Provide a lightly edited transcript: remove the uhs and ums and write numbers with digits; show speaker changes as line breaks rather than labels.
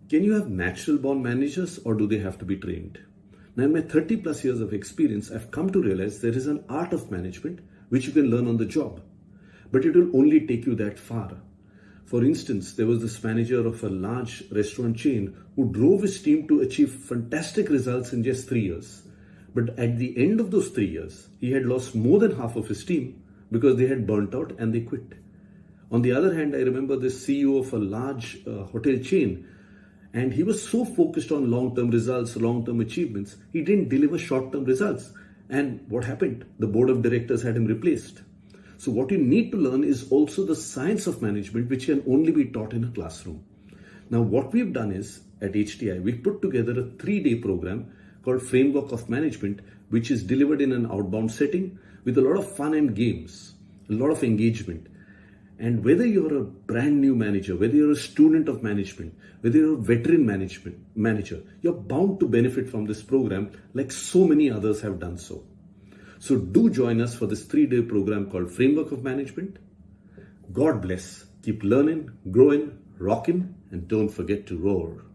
Can you have natural born managers or do they have to be trained? Now, in my 30 plus years of experience, I've come to realize there is an art of management which you can learn on the job, but it will only take you that far. For instance, there was this manager of a large restaurant chain who drove his team to achieve fantastic results in just 3 years. But at the end of those 3 years, he had lost more than half of his team because they had burnt out and they quit. On the other hand, I remember this CEO of a large hotel chain, and he was so focused on long-term results, long-term achievements, he didn't deliver short-term results. And what happened? The board of directors had him replaced. So what you need to learn is also the science of management, which can only be taught in a classroom. Now, what we've done is, at HTI, we put together a 3-day program called Framework of Management, which is delivered in an outbound setting with a lot of fun and games, a lot of engagement. And whether you're a brand new manager, whether you're a student of management, whether you're a veteran manager, you're bound to benefit from this program like so many others have done so. So do join us for this 3-day program called Framework of Management. God bless. Keep learning, growing, rocking, and don't forget to roar.